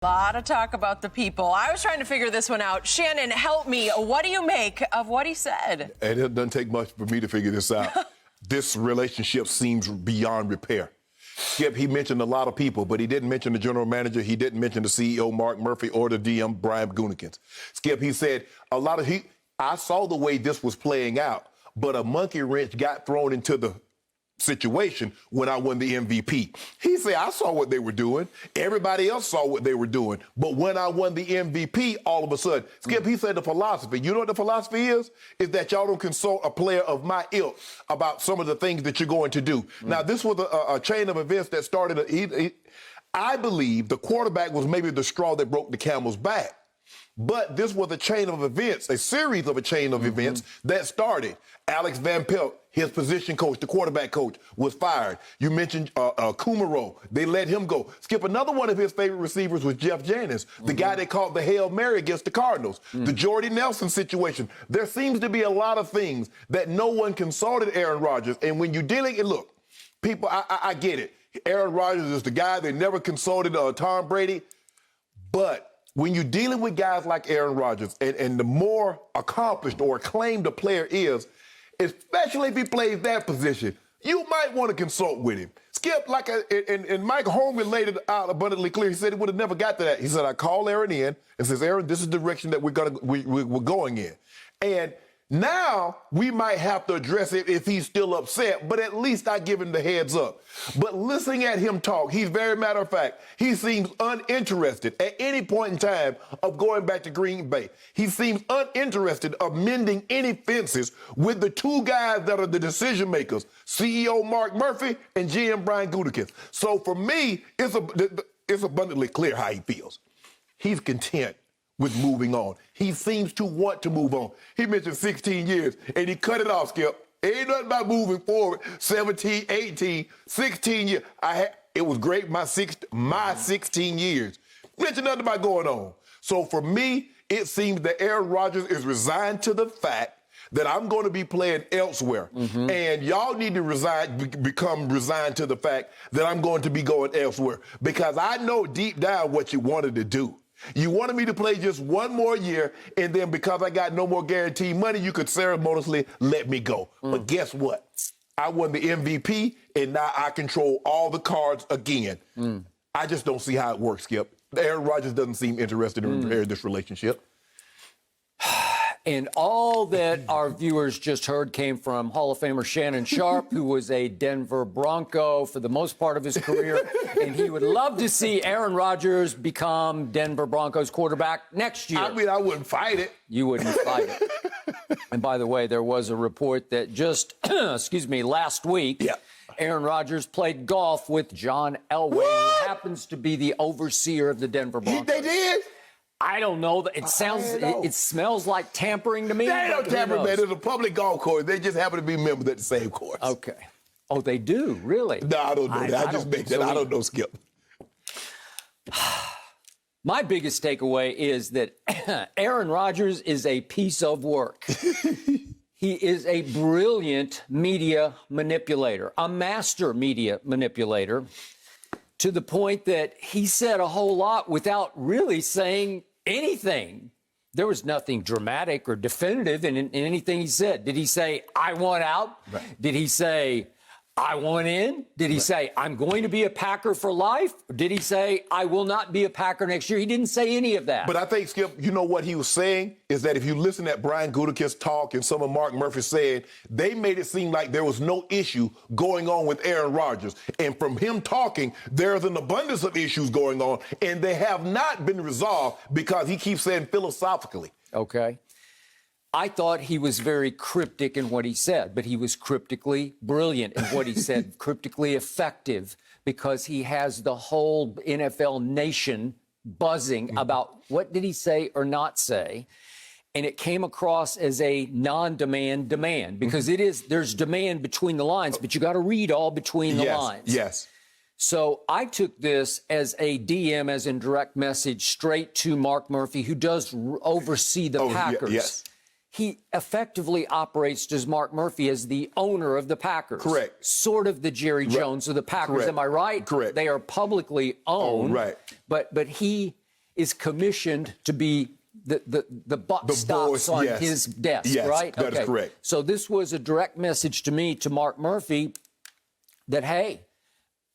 A lot of talk about the people. I was trying to figure this one out. Shannon, help me. What do you make of what he said? And it doesn't take much for me to figure this out. This relationship seems beyond repair. Skip, he mentioned a lot of people, but he didn't mention the general manager. He didn't mention the CEO, Mark Murphy, or the DM, Brian Gutekunst. Skip, he said I saw the way this was playing out, but a monkey wrench got thrown into the situation when I won the MVP. He said, I saw what they were doing. Everybody else saw what they were doing. But when I won the MVP, all of a sudden, Skip, he said the philosophy. You know what the philosophy is? Is that y'all don't consult a player of my ilk about some of the things that you're going to do. Now, this was a chain of events that started. I believe the quarterback was maybe the straw that broke the camel's back. But this was a chain of events, a series of a chain of events that started. Alex Van Pelt, his position coach, the quarterback coach, was fired. You mentioned Kumaro. They let him go. Skip, another one of his favorite receivers was Jeff Janis, the guy they called the Hail Mary against the Cardinals. The Jordy Nelson situation. There seems to be a lot of things that no one consulted Aaron Rodgers. And when you're dealing, and look, people, I get it. Aaron Rodgers is the guy. They never consulted Tom Brady. But when you're dealing with guys like Aaron Rodgers, and the more accomplished or acclaimed a player is, especially if he plays that position, you might want to consult with him. Skip, and Mike Holmgren laid it out abundantly clear. He said he would have never got to that. He said, I call Aaron in and says, Aaron, this is the direction that we're going in. And now we might have to address it if he's still upset, but at least I give him the heads up. But listening at him talk, he's very matter of fact. He seems uninterested at any point in time of going back to Green Bay. He seems uninterested of mending any fences with the two guys that are the decision makers, CEO Mark Murphy and GM Brian Gutekunst. So for me, it's abundantly clear how he feels. He's content with moving on. He seems to want to move on. He mentioned 16 years, and he cut it off, Skip. Ain't nothing about moving forward. 17, 18, 16 years. It was great, my 16 years. Mentioned nothing about going on. So for me, it seems that Aaron Rodgers is resigned to the fact that I'm going to be playing elsewhere. And y'all need to become resigned to the fact that I'm going to be going elsewhere. Because I know deep down what you wanted to do. You wanted me to play just one more year, and then because I got no more guaranteed money, you could ceremoniously let me go. But guess what? I won the MVP, and now I control all the cards again. I just don't see how it works, Skip. Aaron Rodgers doesn't seem interested in repairing this relationship. And all that our viewers just heard came from Hall of Famer Shannon Sharpe, who was a Denver Bronco for the most part of his career. And he would love to see Aaron Rodgers become Denver Broncos quarterback next year. I mean, I wouldn't fight it. You wouldn't fight it. And by the way, there was a report that just, last week, Aaron Rodgers played golf with John Elway, who happens to be the overseer of the Denver Broncos. They did? I don't know. It smells like tampering to me. They don't tamper, man. It's a public golf course. They just happen to be members at the same course. Okay. Oh, they do? Really? No, I don't know that. I just make that. I don't know, Skip. My biggest takeaway is that Aaron Rodgers is a piece of work. He is a brilliant media manipulator, a master media manipulator, to the point that he said a whole lot without really saying anything. There was nothing dramatic or definitive in anything he said. Did he say, I want out? Right. Did he say, I want in? Did he say, I'm going to be a Packer for life? Or did he say, I will not be a Packer next year? He didn't say any of that. But I think, Skip, you know what he was saying is that if you listen at Brian Gutekunst talk and some of Mark Murphy said, they made it seem like there was no issue going on with Aaron Rodgers. And from him talking, there's an abundance of issues going on, and they have not been resolved because he keeps saying philosophically. Okay. I thought he was very cryptic in what he said, but he was cryptically brilliant in what he said, cryptically effective, because he has the whole NFL nation buzzing about what did he say or not say. And it came across as a non-demand demand, because there's demand between the lines, but you got to read all between the lines. Yes. So I took this as a DM, as in direct message, straight to Mark Murphy, who does oversee the Packers. Yes. He effectively operates, does Mark Murphy, as the owner of the Packers. Correct. Sort of the Jerry Jones of the Packers. Correct. Am I right? Correct. They are publicly owned. Right. But he is commissioned to be the buck stops on his desk, right? That is correct. So this was a direct message to me, to Mark Murphy, that, hey,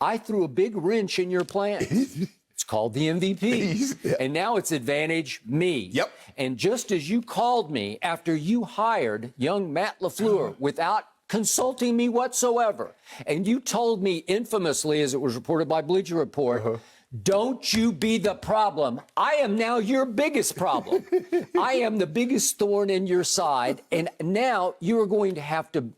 I threw a big wrench in your plans. It's called the MVP. And now it's advantage me. Yep. And just as you called me after you hired young Matt LaFleur without consulting me whatsoever, and you told me infamously, as it was reported by Bleacher Report, don't you be the problem. I am now your biggest problem. I am the biggest thorn in your side, and now you are going to have to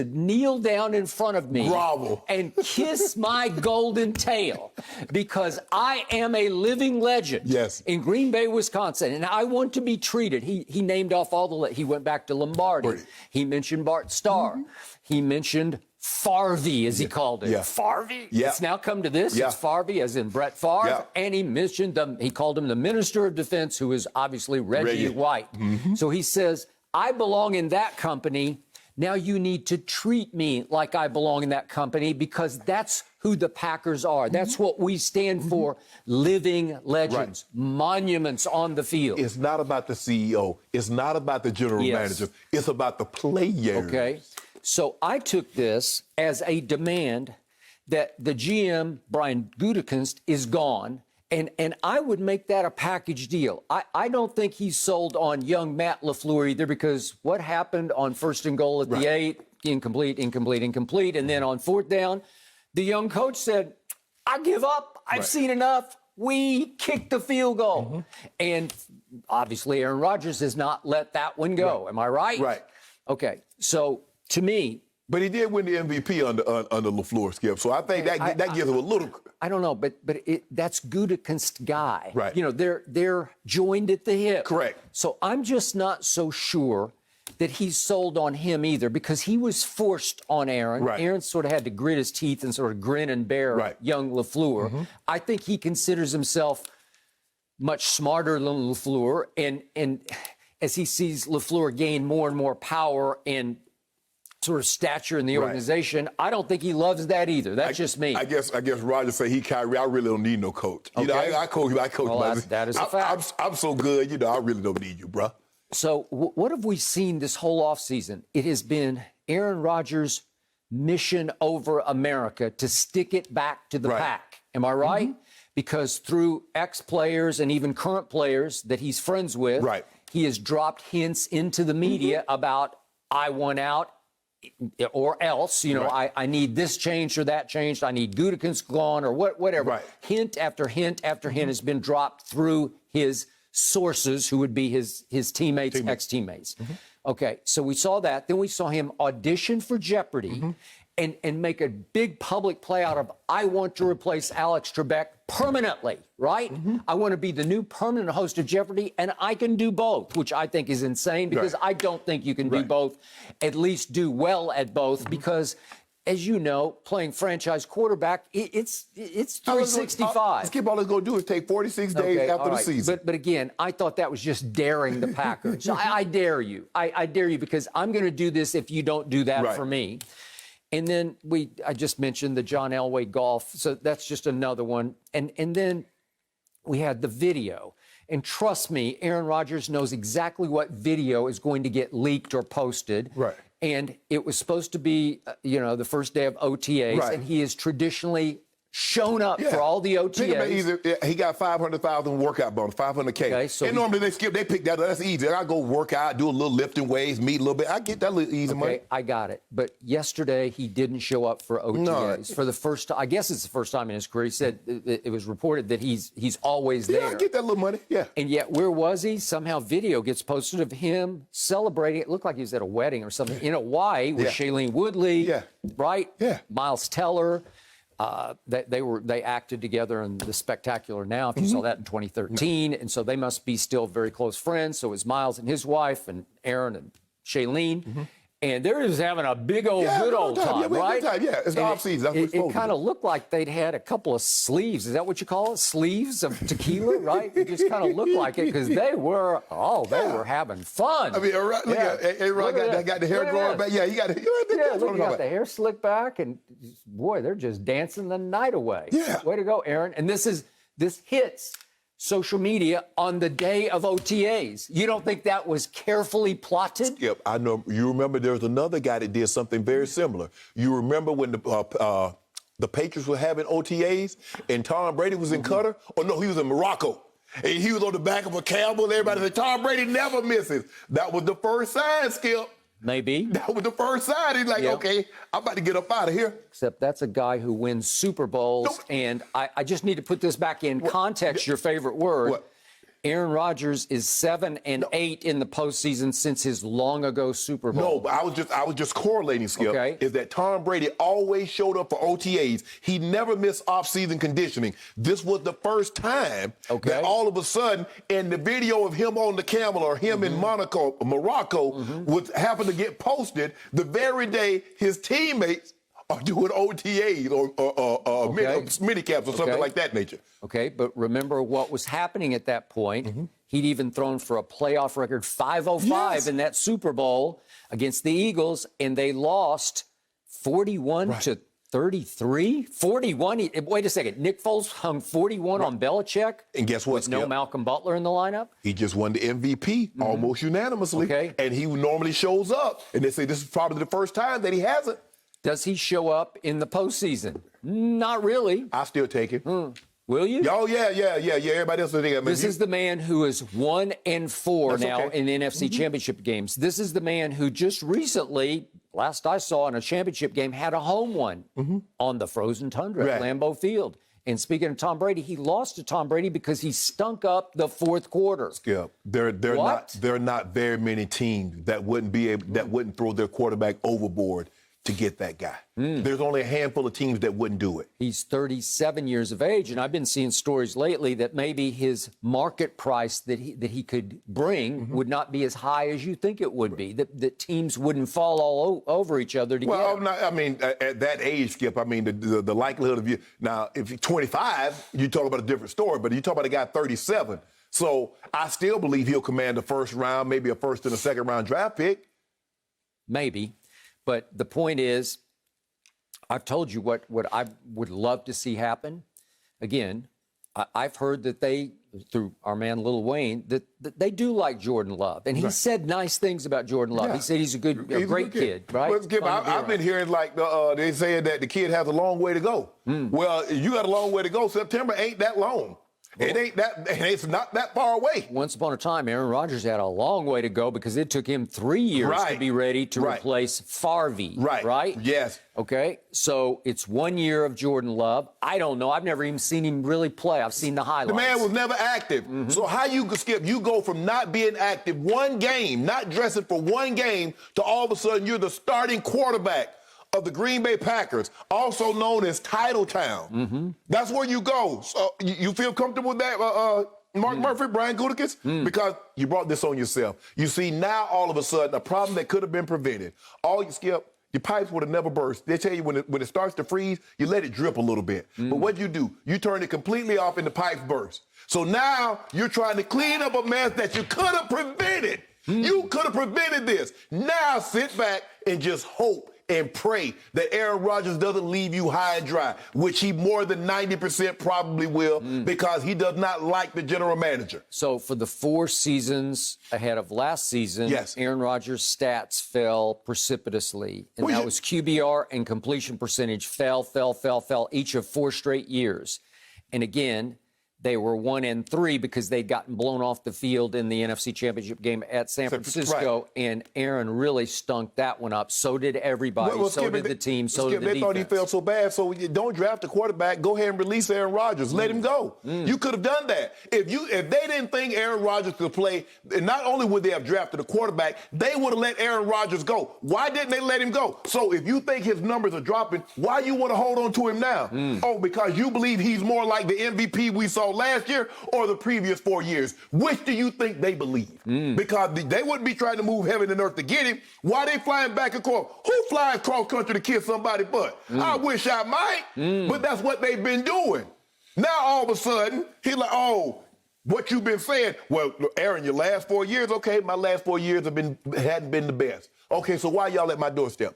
kneel down in front of me, grovel, and kiss my golden tail, because I am a living legend in Green Bay, Wisconsin, and I want to be treated. He named off he went back to Lombardi. He mentioned Bart Starr. He mentioned Farvey, as he called it. Farvey? It's now come to this. It's Farvey, as in Brett Favre. And he mentioned he called him the Minister of Defense, who is obviously Reggie White. So he says, I belong in that company. Now you need to treat me like I belong in that company, because that's who the Packers are. That's what we stand for. Living legends, monuments on the field. It's not about the CEO. It's not about the general manager. It's about the players. Okay. So I took this as a demand that the GM, Brian Gutekunst, is gone. And I would make that a package deal. I don't think he's sold on young Matt LaFleur either, because what happened on 1st and goal at the 8, incomplete. And then on 4th down, the young coach said, I give up. I've seen enough. We kicked the field goal. And obviously Aaron Rodgers has not let that one go. Am I right? Right. Okay. So to me, but he did win the MVP under LaFleur, Skip. So I think that gives him a little. I don't know, but that's Gutekunst's guy. Right. You know, they're joined at the hip. Correct. So I'm just not so sure that he's sold on him either, because he was forced on Aaron. Right. Aaron sort of had to grit his teeth and sort of grin and bear young LaFleur. I think he considers himself much smarter than LaFleur, and as he sees LaFleur gain more and more power and sort of stature in the organization, I don't think he loves that either. That's just me. I guess Rodgers say Kyrie, I really don't need no coach. You know, I coach. Well, that is a fact. I'm so good. You know, I really don't need you, bro. So what have we seen this whole offseason? It has been Aaron Rodgers' mission over America to stick it back to the pack. Am I right? Because through ex-players and even current players that he's friends with, he has dropped hints into the media about, I want out, or else, you know, I need this changed or that changed. I need Gutekunst gone, or whatever. Hint after hint after hint has been dropped through his sources, who would be his teammates, ex-teammates. Okay, so we saw that. Then we saw him audition for Jeopardy and make a big public play out of, I want to replace Alex Trebek permanently, right? I want to be the new permanent host of Jeopardy, and I can do both, which I think is insane, because I don't think you can do both, at least do well at both, because, as you know, playing franchise quarterback, it's 365. Skip, all it's going to do is take 46 days after the season. But again, I thought that was just daring the Packers. I dare you. I dare you, because I'm going to do this if you don't do that for me. And then I just mentioned the John Elway golf, so that's just another one. And then we had the video. And trust me, Aaron Rodgers knows exactly what video is going to get leaked or posted. And it was supposed to be, the first day of OTAs, and he has traditionally shown up for all the OTAs. He got 500,000 workout bonus, 500K. Okay, so and normally they pick that up. That's easy. I go work out, do a little lifting weights, meet a little bit. I get that little easy money. I got it. But yesterday he didn't show up for OTAs for the first time. I guess it's the first time in his career. He said it was reported that he's always there. I get that little money. And yet, where was he? Somehow video gets posted of him celebrating. It looked like he was at a wedding or something in Hawaii with Shailene Woodley, right? Miles Teller. They acted together in The Spectacular Now, if you saw that in 2013, and so they must be still very close friends. So it was Miles and his wife, and Aaron and Shailene, and they're just having a big old good old time, right? It's the offseason. That's what it's It kind of looked like they'd had a couple of sleeves. Is that what you call it? Sleeves of tequila, right? It just kind of looked like it, because they were having fun. I mean, look at Aaron got the hair growing back. Yeah, he got the hair slicked back, and boy, they're just dancing the night away. Way to go, Aaron. And this hits social media on the day of OTAs. You don't think that was carefully plotted? Skip, I know. You remember there was another guy that did something very similar. You remember when the Patriots were having OTAs and Tom Brady was in Qatar? Or no, he was in Morocco. And he was on the back of a camel and everybody said, Tom Brady never misses. That was the first sign, Skip. Maybe. That was the first sign. He's like, okay, I'm about to get up out of here. Except that's a guy who wins Super Bowls. And I just need to put this back in context, your favorite word. What? Aaron Rodgers is 7-8 in the postseason since his long ago Super Bowl. No, but I was just correlating, Skip, is that Tom Brady always showed up for OTAs. He never missed offseason conditioning. This was the first time that all of a sudden, in the video of him on the camel or him in Morocco would happen to get posted the very day his teammates are doing OTAs or mini caps or something like that nature. Okay, but remember what was happening at that point. He'd even thrown for a playoff record 505 in that Super Bowl against the Eagles, and they lost 41-33. 41. Wait a second. Nick Foles hung 41 on Belichick. And guess what? With no Malcolm Butler in the lineup. He just won the MVP almost unanimously. Okay. And he normally shows up. And they say this is probably the first time that he hasn't. Does he show up in the postseason? Not really. I still take it. Will you? Oh, yeah. Everybody else will think This is the man who is 1-4 now in the NFC Championship games. This is the man who just recently, last I saw in a championship game, had a home one on the frozen tundra at Lambeau Field. And speaking of Tom Brady, he lost to Tom Brady because he stunk up the fourth quarter. Skip, there are not very many teams that wouldn't throw their quarterback overboard to get that guy. There's only a handful of teams that wouldn't do it. He's 37 years of age, and I've been seeing stories lately that maybe his market price that he could bring would not be as high as you think it would be, that teams wouldn't fall all over each other to get him. I mean, at that age, Skip, I mean, the likelihood of you... Now, if you're 25, you talk about a different story, but you talk about a guy 37. So I still believe he'll command a first round, maybe a first and a second round draft pick. Maybe. But the point is, I've told you what I would love to see happen. Again, I've heard that they, through our man Lil Wayne, that they do like Jordan Love. And he said nice things about Jordan Love. He said he's a great kid, right? Well, Skip, I've been hearing like they saying that the kid has a long way to go. Well, you got a long way to go. September ain't that long. It's not that far away. Once upon a time, Aaron Rodgers had a long way to go because it took him 3 years to be ready to replace Favre. Right? Yes. Okay. So it's 1 year of Jordan Love. I don't know. I've never even seen him really play. I've seen the highlights. The man was never active. So how you Skip? You go from not being active one game, not dressing for one game, to all of a sudden you're the starting quarterback of the Green Bay Packers, also known as Title Town. That's where you go. So you feel comfortable with that, Mark Murphy, Brian Gutekunst? Because you brought this on yourself. You see, now all of a sudden, a problem that could have been prevented. Skip, your pipes would have never burst. They tell you when it starts to freeze, you let it drip a little bit. But what do? You turn it completely off and the pipes burst. So now you're trying to clean up a mess that you could have prevented. You could have prevented this. Now sit back and just hope and pray that Aaron Rodgers doesn't leave you high and dry, which he more than 90% probably will, because he does not like the general manager. So for the 4 seasons ahead of last season, Aaron Rodgers' stats fell precipitously. And that was QBR and completion percentage fell each of 4 straight years. And again, they were 1-3 because they'd gotten blown off the field in the NFC Championship game at San Francisco, and Aaron really stunk that one up. So did everybody. So did the team. So did the defense. They thought he felt so bad, so don't draft a quarterback. Go ahead and release Aaron Rodgers. Let him go. You could have done that. If they didn't think Aaron Rodgers could play, not only would they have drafted a quarterback, they would have let Aaron Rodgers go. Why didn't they let him go? So if you think his numbers are dropping, why you want to hold on to him now? Because you believe he's more like the MVP we saw last year or the previous 4 years? Which do you think they believe? Because they wouldn't be trying to move heaven and earth to get him. Why they flying back and forth? Who flies cross country to kiss somebody's butt? I wish I might, but that's what they've been doing. Now all of a sudden, he's like, oh, what you've been saying? Well, Aaron, your last 4 years, okay, my last 4 years hadn't been the best. Okay, so why y'all at my doorstep?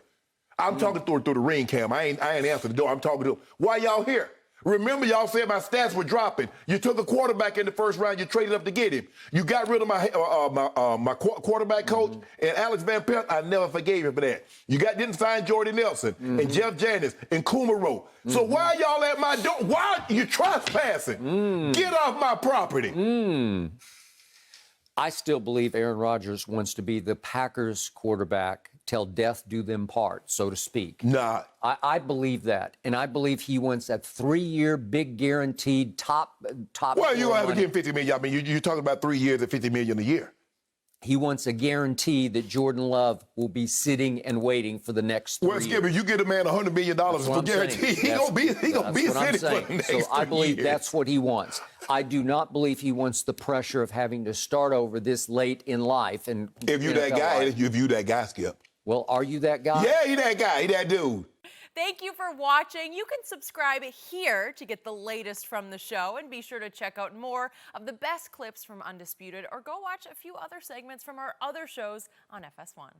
I'm talking through the ring cam. I ain't answered the door. I'm talking to them. Why y'all here? Remember, y'all said my stats were dropping. You took a quarterback in the first round. You traded up to get him. You got rid of my quarterback coach and Alex Van Pelt. I never forgave him for that. You didn't sign Jordy Nelson and Jeff Janis and Kumaro. So why y'all at my door? Why are you trespassing? Get off my property. I still believe Aaron Rodgers wants to be the Packers quarterback till death do them part, so to speak. Nah. I believe that. And I believe he wants that 3-year, big guaranteed top. Well, you don't have to give him $50 million. I mean, you're talking about 3 years at $50 million a year. He wants a guarantee that Jordan Love will be sitting and waiting for the next 3 years. Well, Skipper, you get a man $100 million for guarantee. He gonna be sitting for the next 3 years. So I believe that's what he wants. I do not believe he wants the pressure of having to start over this late in life. And if you're that guy, if you that guy, Skip. Well, are you that guy? Yeah, he that guy. He that dude. Thank you for watching. You can subscribe here to get the latest from the show, and be sure to check out more of the best clips from Undisputed, or go watch a few other segments from our other shows on FS1.